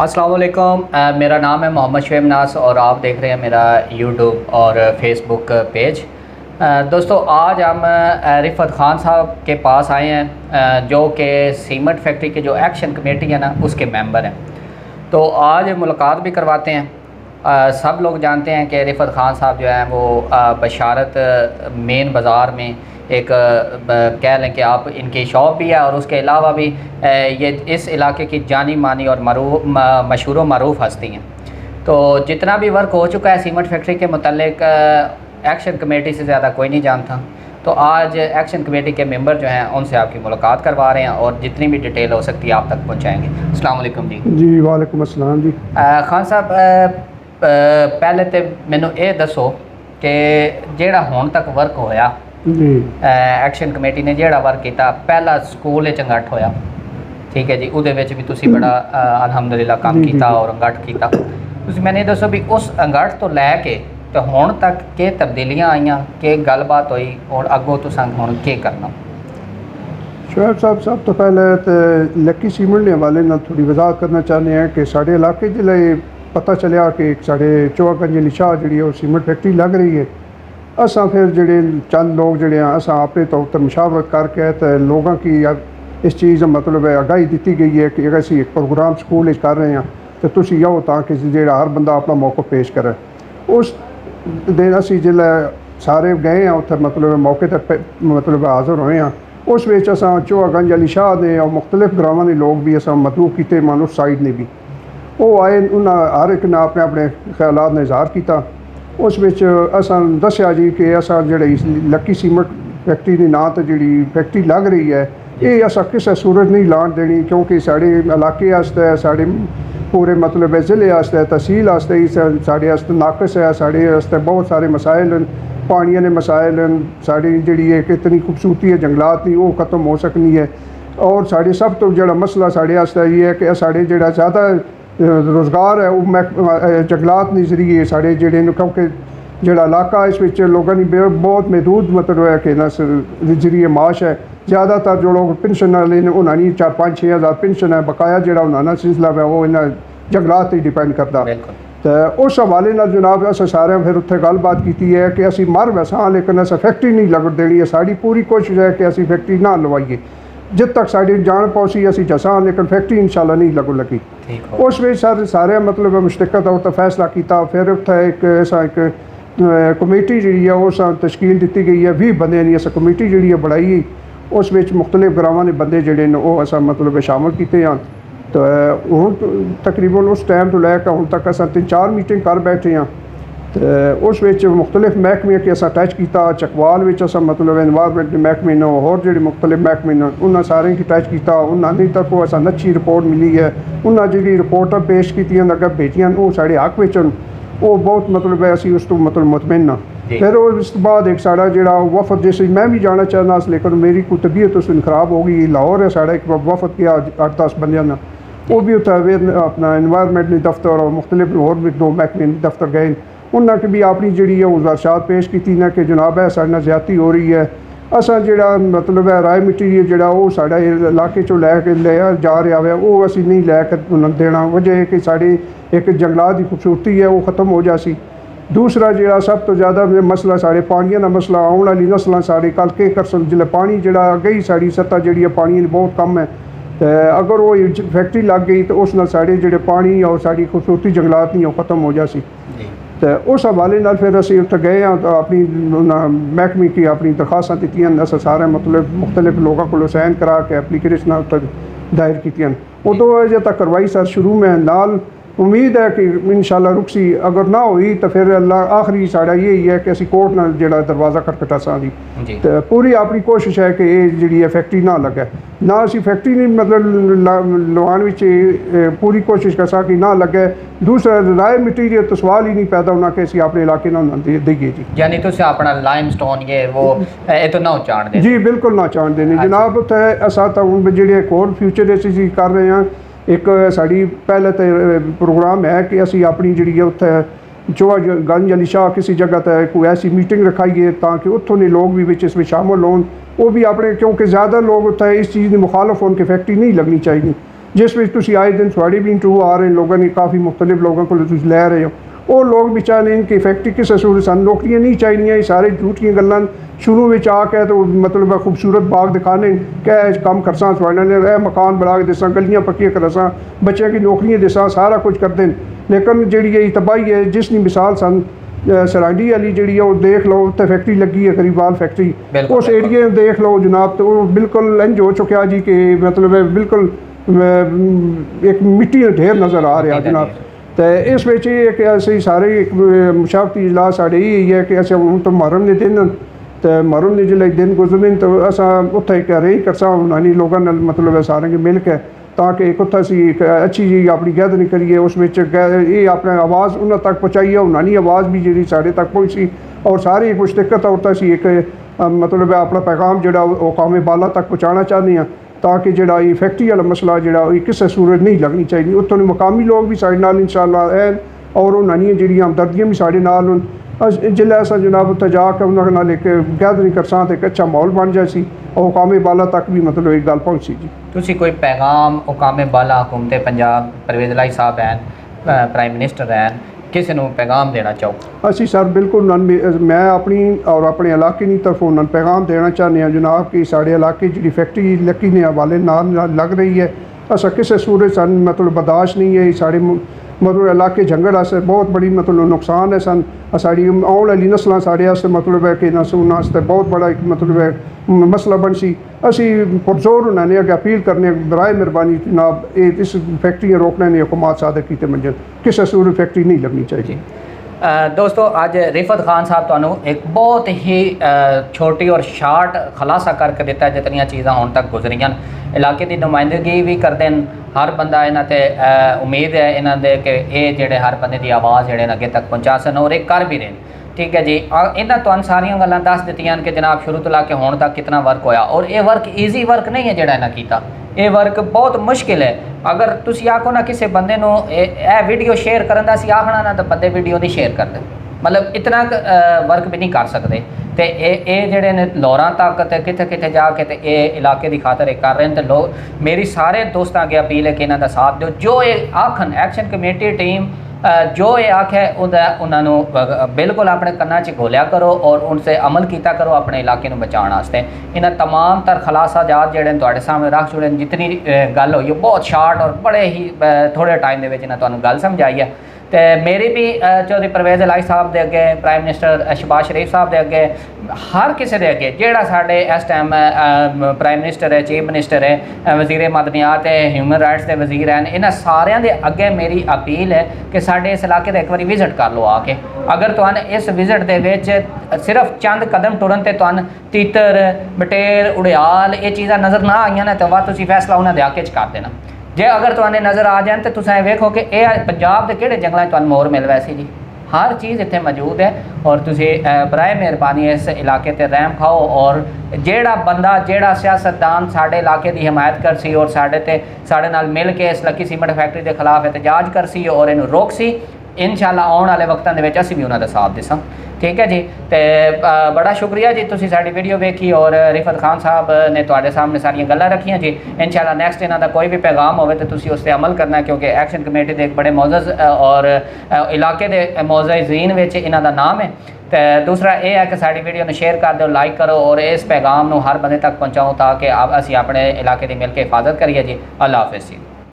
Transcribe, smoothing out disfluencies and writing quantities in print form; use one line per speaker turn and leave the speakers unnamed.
अस्सलाम वालेकुम। मेरा नाम है मोहम्मद शुएब नास और आप देख रहे हैं मेरा यूट्यूब और फेसबुक पेज। दोस्तों, आज हम रिफ़त ख़ान साहब के पास आए हैं जो कि सीमेंट फैक्ट्री के जो एक्शन कमेटी है ना उसके मेंबर हैं। तो आज मुलाकात भी करवाते हैं। सब लोग जानते हैं कि रिफ़त ख़ान साहब जो हैं वो बशारत मेन बाज़ार में एक कह लें कि आप इनकी शॉप भी है और उसके अलावा भी ये इस इलाके की जानी मानी और मशहूर व मरूफ हस्ती हैं। तो जितना भी वर्क हो चुका है सीमेंट फैक्ट्री के मुतालिक एक्शन कमेटी से ज़्यादा कोई नहीं जानता। तो आज एक्शन कमेटी के मेंबर जो हैं उनसे आपकी मुलाकात करवा रहे हैं और जितनी भी डिटेल हो सकती है आप तक पहुँचाएँगे। अस्सलाम वालेकुम जी।
जी वालेकुम अस्सलाम जी।
खान साहब, पहले तो मैनू ये दसो कि जेड़ा हुण तक वर्क होया
जी
एक्शन कमेटी ने जेड़ा वर्क किया, पहला स्कूल अंगठ होया, ठीक है जी, उहदे विच भी तुसी बड़ा अलहमदुलिल्लाह काम किया और अंगठ किया। तुसी मैंने दसो भी उस अंगठ तो लैके तो हुण तक के तब्दीलियां आईयां, के गलबात हुई और अगों तुसां हुण के करना?
शुएब साहब, सब तो पहले तो लक्की सीमेंट के हवाले नाल थोड़ी वजाहत करना चाहते हैं कि साढ़े इलाके जिले पता चलिया कि साढ़े चौहागंज अली शाह जी सीमेंट फैक्ट्री लग रही है। असा फिर जोड़े चंद लोग जोड़े असा अपने तौर पर मशावरत करके तो लोगों की इस चीज़ मतलब आगाही दी गई है कि असी एक प्रोग्राम स्कूल कर रहे हैं तो तुसी आओ ताकि जोड़ा हर बंदा अपना मौका पेश करे। उस दिन असी जिले सारे गए हैं उत्थे मतलब मौके पर मतलब हाज़र होए हैं। उस विच असां चौहागंज अली शाह ने और मुख्तलिफ ग्रामां के लोग भी असां मतलूब किए, मान उस साइड ने भी वो आए, उन्हें हर एक ने अपने अपने ख्यालात ने इज़हार किया। उस विच असां दस्या जी कि असां जिहड़ी लक्की सीमेंट फैक्ट्री की नां तो जी फैक्ट्री लग रही है ये असां किसी सूरत नहीं लाण देनी, क्योंकि साढ़े इलाके आस्ते साढ़े पूरे मतलब ज़िले आस्ते तहसील आस्ते ही साढ़े आस्ते नाकस है, साढ़े आस्ते बहुत सारे मसाइल हैं, पानिया ने मसाइल हैं, साड़ी जी एक इतनी खूबसूरती है जंगलात नहीं वो ख़त्म हो सकनी है। और साढ़े सब तो जो मसला साढ़े आस्ते ये है कि साढ़े जो ज़्यादा रोज़गार है वो जंगलात के जरिए साढ़े जोड़े, क्योंकि जोड़ा इलाका इस लोगों की बहुत महदूद मतलब है कि जरिए माश है। ज़्यादातर जो लोग पेंशन वाले ने उन्होंने 4-5-6 हज़ार पेंशन है, बकाया जोड़ा उन्होंने सिलसिला है वो इन्हें जंगलात पर डिपेंड करता। तो उस हवाले नाल जनाब अस सारे फिर उत्थे गलबात की है कि असी मर वैसा लेकिन अस फैक्ट्री नहीं लगन देनी है। साड़ी पूरी कोशिश है कि असी फैक्ट्री ना लवाइए, जिद तक साड़ी जान पहुँची असी जसा, लेकिन फैक्ट्री इंशाल्लाह नहीं लगन लगी। उस वे सारे मतलब मुश्तरका तौर पर फैसला किया। फिर उत्थे एक ऐसा एक कमेटी जी है उस तश्कील दी गई है, 20 बंदे की अस कमेटी जी बनाई। उस मुख्तलिफ ग्रामां के बंदे जोड़े अस मतलब शामिल किए हैं। तो हूँ तकरीबन उस टाइम तो लैके हूँ तक अस 3-4 मीटिंग कर बैठे हैं। तो उस मुख्तलिफ महकमे के अस टच किया। चकवाल अस मतलब एनवायरमेंट के महकमे ने होर जो मुख्तलिफ महकमे ने उन्होंने सारे की टच किया। उन्होंने तरफों अस अच्छी रिपोर्ट मिली है, उन्होंने जी रिपोर्ट पेश की अगर भेजियां वो साढ़े हक में वो बहुत मतलब असी उस तो मतलब मुतमिन हाँ। फिर उस बाद एक साड़ा जोड़ा वफद जैसे मैं भी जाना चाहना, लेकिन मेरी कोई तबीयत उस दिन खराब हो गई। लाहौर है साड़ा एक वफद किया 8-10 बंदियां ने, वो भी उत्थे अपना एनवायरमेंट दफ्तर और मुख्तलिफ होर भी 2 महकमे दफ्तर गए। उन्होंने भी अपनी जी गुजारिशात पेश की ना कि जनाब है साढ़े ज्यादती हो रही है। असा जो मतलब है राय मटीरियल जोड़ा वो साढ़े इलाके चो लैके लिया जा रहा है वो असी नहीं लैके देना। वजह है कि साड़ी एक जंगलात की खूबसूरती है वो ख़त्म हो जासी। दूसरा जो सब तो ज़्यादा मसला साढ़े पानिया का मसला, आने वाली नस्ल साढ़े कल के कर सन जिले पानी जो अगे ही साड़ी सतह जी पानी बहुत कम है। तो अगर वो फैक्ट्री लग गई तो उस साढ़े जो पानी और साड़ी खूबसूरती जंगलात नहीं वो ख़त्म हो जासी। तो उस हवाले नाल फिर असी उत्थे गए हैं तो अपनी महकमे की अपनी दरखास्तां दित्तियां। अस सारे मतलब मुख्तलिफ लोगों को साइन करा के एप्लीकेशन उत्थे दायर कीतियां। उदों अजे तक करवाई सर शुरू में नाल उम्मीद है कि इंशाल्लाह रुकसी, अगर ना हुई तो फिर अल्लाह आखिरी साड़ा यही है कि असी कोर्ट नाल जो दरवाज़ा खटखटासा दी। तो पूरी अपनी कोशिश है कि ये जी फैक्ट्री ना लगे, ना असी फैक्ट्री नहीं मतलब लवान पूरी कोशिश करसा कि ना लगे। दूसरा राय मटीरियल तो सवाल ही नहीं पैदा होना कि असी अपने इलाके ना दईए जी।
यानी तुसीं अपना लाइमस्टोन ये वो ये तो ना चाण दे
जी, बिल्कुल ना चाण देने जनाब। उत्थे असां तां हुण जिहड़े होर फ्यूचर असी कर रहे हैं। एक साड़ी पहले तो प्रोग्राम है कि असी अपनी जी उत्थे चौहागंज अली शाह किसी जगह पर कोई ऐसी मीटिंग रखाइए ताकि उत्थों के लोग भी विच इसमें शामिल हों। वो भी अपने क्योंकि ज़्यादा लोग उत्थे इस चीज़ की मुखालफ होने की फैक्ट्री नहीं लगनी चाहिए। जिस ਵਿੱਚ ਤੁਸੀਂ ਆਏ ਦਿਨ ਤੁਹਾਡੀ ਵੀ ਇੰਟਰਵਿਊ ਆ ਰਹੇ ਲੋਕਾਂ ਨੇ ਕਾਫੀ ਮੁxtਲਿਫ ਲੋਕਾਂ ਕੋਲ ਤੁਸੀਂ ਲੈ ਰਹੇ ਹੋ ਉਹ ਲੋਕ ਵੀ ਚਾਹੁੰਦੇ ਨੇ ਕਿ ਫੈਕਟਰੀ ਕਿਸੇ ਸੂਰਤ ਸਾਨੂੰ ਨੌਕਰੀਆਂ ਨਹੀਂ ਚਾਹੀਦੀਆਂ ਇਹ ਸਾਰੇ ਝੂਠੀਆਂ ਗੱਲਾਂ ਸ਼ੁਰੂ ਵਿੱਚ ਆ ਕੇ ਤਾਂ ਮਤਲਬ ਖੂਬਸੂਰਤ ਬਾਗ ਦਿਖਾਣੇ ਕਿ ਕੰਮ ਕਰਸਾਂ ਤੁਹਾਡੇ ਨਾਲ ਇਹ ਮਕਾਨ ਬਣਾ ਕੇ ਦੇਸਾਂ ਗਲੀਆਂ ਪੱਕੀਆਂ ਕਰਸਾਂ ਬੱਚਿਆਂ ਦੀ ਨੌਕਰੀਆਂ ਦੇਸਾਂ ਸਾਰਾ ਕੁਝ ਕਰਦੇ ਨੇ ਲੇਕਿਨ ਜਿਹੜੀ ਇਹ ਤਬਾਹੀ ਹੈ ਜਿਸ ਦੀ ਮਿਸਾਲ सरांडी वाली जी देख लो उत्ते फैक्ट्री लगी है गरीबाल फैक्ट्री उस एरिए देख लो जनाब तो वो बिल्कुल इंज हो चुका जी कि मतलब बिल्कुल एक मिट्टी का ढेर नज़र आ रहा जनाब तो इस विच कि असीं सारे एक मुशावरती इजलास साढ़े यही है कि असीं हुण तो मुहर्रम के दिन तो मुहर्रम के जिसले दिन गुजरन तो असां उत्थे एक रही करसां उन्हां लोगों नाल मतलब सारे मिल के ताकि एक उत्थे असीं एक अच्छी जी अपनी गैदरिंग करिए उस विच ये अपने आवाज़ उन्हां तक पहुँचाइए उन्हां आवाज़ भी जी साढ़े तक पहुँची और सारे एक मुश्तरका तौर पर असीं एक मतलब अपना पैगाम जोड़ा वो कौमे बाला तक पहुँचाना चाहते हैं ताकि जोड़ा ये फैक्ट्री वाला मसला जोड़ा किसी सूरत नहीं लगनी चाहिए उत्तों मकामी लोग भी साढ़े नाल इंशाअल्लाह हैं और उन्हां जिहड़ियां हमदर्दियां भी साढ़े नाल जिसलै असां जनाब उत्थे जाके उन्हां नाल एक गैदरिंग करसां तो एक अच्छा माहौल बन जाए सी और कौमे बाला तक भी मतलब एक गल पहुँची जी
तुसी कोई पैगाम कौमे बाला हुकूमत पंजाब परवेज़ इलाही साहब हैं प्राइम मिनिस्टर हैं किसी को पैगाम देना चाहो
असी सर बिल्कुल मैं अपनी और अपने इलाके की तरफों उन्होंने पैगाम देना चाहते हैं जनाब कि साढ़े इलाके जी फैक्ट्री लक्की ने हवाले नाल लग रही है असा किसी सूरत सन मतलब बर्दाश्त नहीं है साढ़े मतलब इलाके जंगल आसे बहुत बड़ी मतलब नुकसान है सन साड़ी आने वाली नस्लें साढ़े मतलब है कि उन्होंने बहुत बड़ा एक मतलब है मसला बन सी असी पुरजोर उन्होंने अगर अपील करने बराए मेहरबानी जनाब इस फैक्ट्रियाँ रोकने ने हुकूमत सादे की मंजिल किसी सूरत फैक्ट्री नहीं लगनी चाहिए
दोस्तों अज रिफत खान साहब तुहानू एक बहुत ही छोटी और शार्ट खुलासा करके दिता है जितनी चीज़ां हुण तक गुजरियां इलाके की नुमाइंदगी भी करते हैं हर बंदा इन्हां ते उम्मीद है इन्हां दे कि ये जेडे हर बंदे की आवाज़ जेडे अगे तक पहुँचा सन और एक कर भी रहे ठीक है जी इन्हां तुहानू सारियां गल्लां दस दित्तियां कि जनाब शुरू तो लैके हुण तक कितना वर्क होया और ये वर्क ईजी वर्क नहीं है जेड़ा इन्हां कीता ये वर्क बहुत मुश्किल है अगर तुसी आखो ना किसी बंदे नूं ए वीडियो शेयर करन दा असीं आखना ना तो बंदे वीडियो नहीं शेयर करते मतलब इतना वर्क भी नहीं कर सकते तो ये जेडे ने लाहौरां तक तो कित्थे कित्थे जाके तो ये इलाके की खातर कर रहे हैं तो लोग मेरी सारे दोस्तों अगे अपील है कि इन्हां दा साथ दो जो ये आखन एक्शन कमेटी टीम जो ये आखे उन्होंने बिल्कुल अपने कन्ना च घोलिया करो और उनसे अमल किया करो अपने इलाके में बचाने वास्ते इन्हें तमाम तर खलासा जात जेडे तुहाडे सामने रख छुड़े जितनी गल हुई बहुत शार्ट और बड़े ही थोड़े टाइम के इन्हें तुहानू गल समझाई है तो मेरी भी चौधरी परवेज़ इलाही साहब के अगे प्राइम मिनिस्टर शहबाज शरीफ साहब के अगे हर किसी के अगे जेड़ा साढ़े इस टाइम प्राइम मिनिस्टर है चीफ मिनिस्टर है वजीर मदनियात है ह्यूमन राइट्स के वजीर हैं इन्होंने सारिਆਂ के अगे मेरी अपील है कि साढ़े इस इलाके का एक बार विजिट कर लो आके अगर तुहानू इस विजिट के सिर्फ चंद कदम टुरन ते तुहानू तीतर बटेर उड़ियाल ये चीज़ां नज़र ना आईयां ने तो वह तुसीं फैसला उन्होंने इलाके च कर देना जे अगर तुहानू नज़र आ जाए तो तुसीं वेखो कि यह पंजाब के किहड़े जंगलों तुहानू मोर मिल वैसी जी हर चीज़ इत्थे मौजूद है और तुसीं बराए मेहरबानी इस इलाके ते रहम खाओ और जेड़ा बंदा जेड़ा सियासतदान साढ़े इलाके की हिमायत कर सी और साढ़े नाल मिल के इस लक्की सीमेंट फैक्ट्री के खिलाफ एहतजाज कर सी और इनू रोक सी इंशाअल्लाह आने वाले वक्तों के असीं भी उन्होंने साथ देसां ठीक है जी तो बड़ा शुक्रिया जी तुसीं साडी वीडियो वेखी और रिफत खान साहब ने तुहाडे सामने सारियां गल्लां रखियां जी इंशाअल्लाह नैक्सट इन्हां दा कोई भी पैगाम होवे तो तुसीं उस पर अमल करना है क्योंकि एक्शन कमेटी के एक बड़े मोअज़्ज़ज़ और इलाके के मोअज़्ज़ज़ीन विच इन्हां दा नाम है तो दूसरा ये है कि साडी वीडियो ने शेयर कर दो लाइक करो और इस पैगाम नूं हर बंदे तक पहुँचाओ ताकि असीं अपने इलाके की मिल के हिफाजत करिए जी अल्लाह हाफ़िज़ जी।